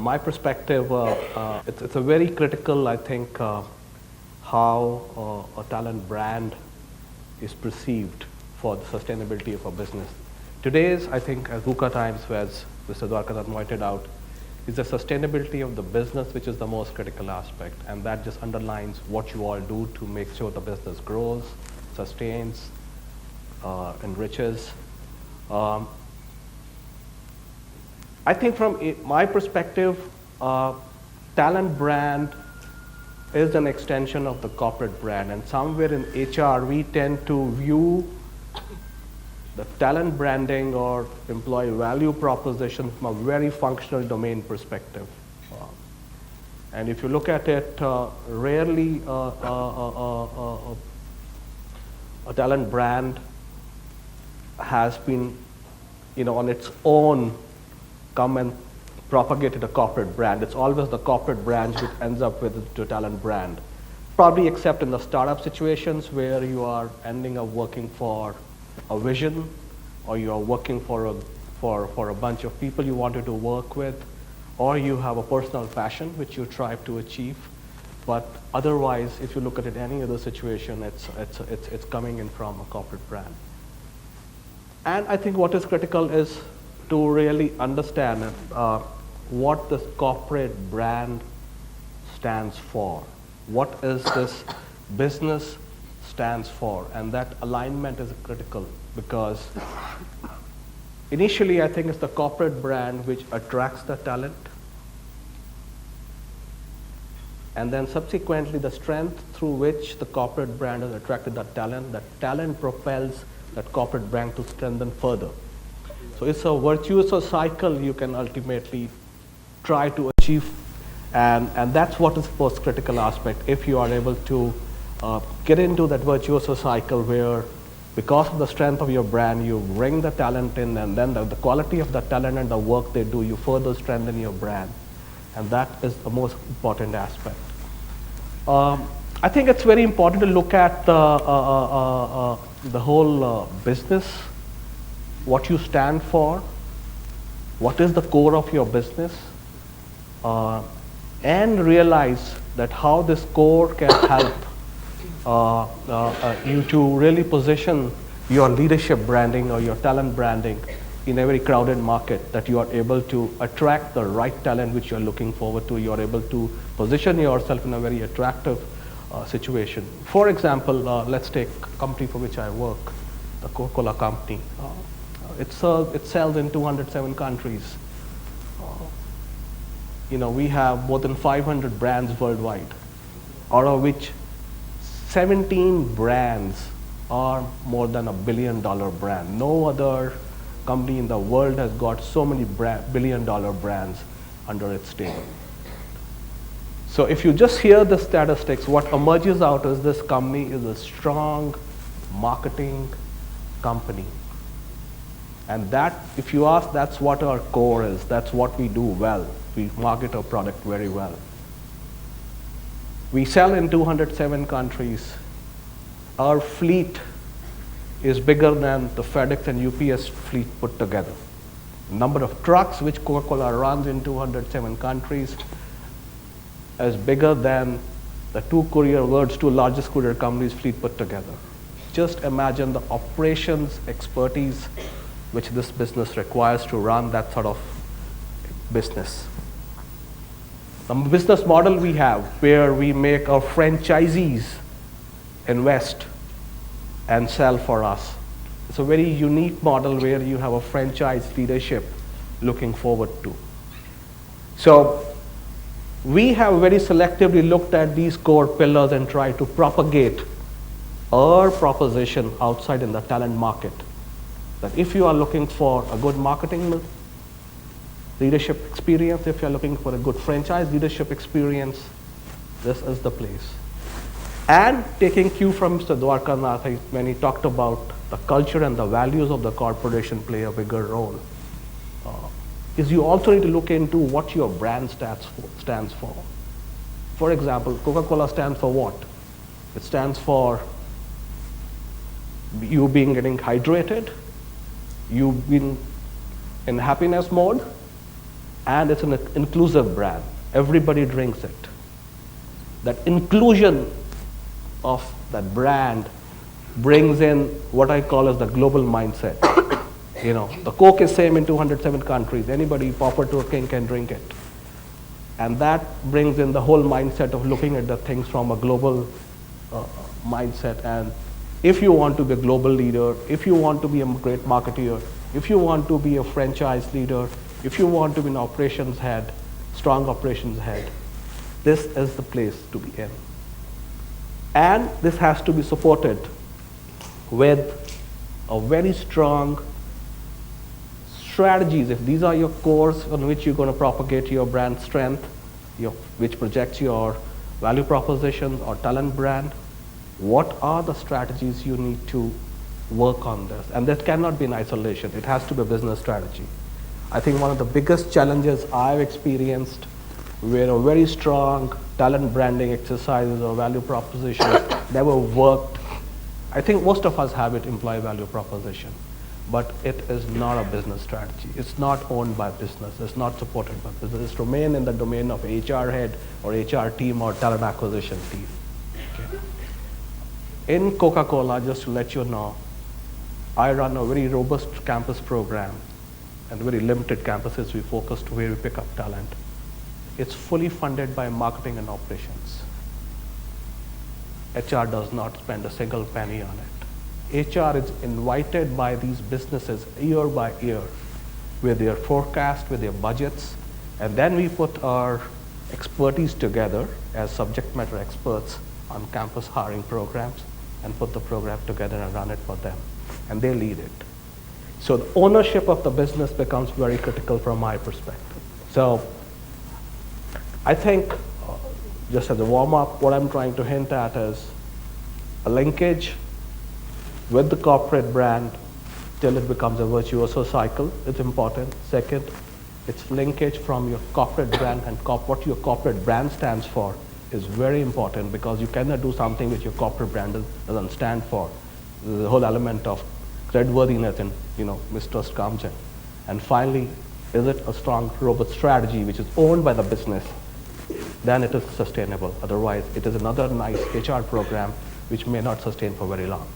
my perspective, it's a very critical, I think, how a talent brand is perceived for the sustainability of a business. Today's, I think, as VUCA times, as Mr. Dwarkanath pointed out, is the sustainability of the business which is the most critical aspect, and that just underlines what you all do to make sure the business grows, sustains, enriches. I think from my perspective, talent brand is an extension of the corporate brand, and somewhere in HR we tend to view the talent branding or employee value proposition from a very functional domain perspective. And if you look at it, rarely a talent brand has been, on its own come and propagated a corporate brand. It's always the corporate brand which ends up with the talent brand. Probably except in the startup situations where you are ending up working for a vision, or you are working for a bunch of people you wanted to work with, or you have a personal passion which you strive to achieve. But otherwise, if you look at it any other situation, it's coming in from a corporate brand. And I think what is critical is to really understand what this corporate brand stands for. What is this business stands for, and that alignment is critical, because initially I think it's the corporate brand which attracts the talent, and then subsequently the strength through which the corporate brand has attracted that talent propels that corporate brand to strengthen further. So it's a virtuous cycle you can ultimately try to achieve, and that's what is the most critical aspect. If you are able to get into that virtuous cycle where, because of the strength of your brand, you bring the talent in, and then the quality of the talent and the work they do, you further strengthen your brand. And that is the most important aspect. I think it's very important to look at the whole business, what you stand for, what is the core of your business, and realize that how this core can help you to really position your leadership branding or your talent branding in a very crowded market, that you are able to attract the right talent which you are looking forward to. You are able to position yourself in a very attractive situation. For example, let's take a company for which I work, the Coca-Cola company. It sells in 207 countries. We have more than 500 brands worldwide, out of which 17 brands are more than $1 billion brand. No other company in the world has got so many billion-dollar brands under its stable. So if you just hear the statistics, what emerges out is this company is a strong marketing company. And that, if you ask, that's what our core is. That's what we do well. We market our product very well. We sell in 207 countries. Our fleet is bigger than the FedEx and UPS fleet put together. The number of trucks which Coca-Cola runs in 207 countries is bigger than the world's two largest courier companies fleet put together. Just imagine the operations expertise which this business requires to run that sort of business. The business model we have, where we make our franchisees invest and sell for us. It's a very unique model where you have a franchise leadership looking forward to. So we have very selectively looked at these core pillars and tried to propagate our proposition outside in the talent market. That if you are looking for a good marketing leadership experience, if you're looking for a good franchise leadership experience, this is the place. And taking cue from Mr. Dwarkanath, when he talked about the culture and the values of the corporation play a bigger role, is you also need to look into what your brand stands for. For example, Coca-Cola stands for what? It stands for you getting hydrated, you being in happiness mode, and it's an inclusive brand. Everybody drinks it. That inclusion of that brand brings in what I call as the global mindset. The Coke is same in 207 countries. Anybody pop it to a king can drink it. And that brings in the whole mindset of looking at the things from a global mindset. And if you want to be a global leader, if you want to be a great marketeer, if you want to be a franchise leader, if you want to be an operations head, strong operations head, this is the place to be in. And this has to be supported with a very strong strategies. If these are your cores on which you're going to propagate your brand strength, which projects your value proposition or talent brand, what are the strategies you need to work on this? And that cannot be in isolation. It has to be a business strategy. I think one of the biggest challenges I've experienced where a very strong talent branding exercises or value propositions never worked. I think most of us have it, employee value proposition, but it is not a business strategy. It's not owned by business. It's not supported by business. It's remain in the domain of HR head or HR team or talent acquisition team. Okay. In Coca-Cola, just to let you know, I run a very robust campus program and very limited campuses we focus to where we pick up talent. It's fully funded by marketing and operations. HR does not spend a single penny on it. HR is invited by these businesses year by year with their forecast, with their budgets, and then we put our expertise together as subject matter experts on campus hiring programs and put the program together and run it for them. And they lead it. So the ownership of the business becomes very critical from my perspective. So I think, just as a warm-up, what I'm trying to hint at is a linkage with the corporate brand till it becomes a virtuoso cycle. It's important. Second, it's linkage from your corporate brand and what your corporate brand stands for is very important, because you cannot do something which your corporate brand doesn't stand for. The whole element of creditworthiness and mistrust comes in. And finally, is it a strong, robust strategy which is owned by the business? Then it is sustainable. Otherwise, it is another nice HR program which may not sustain for very long.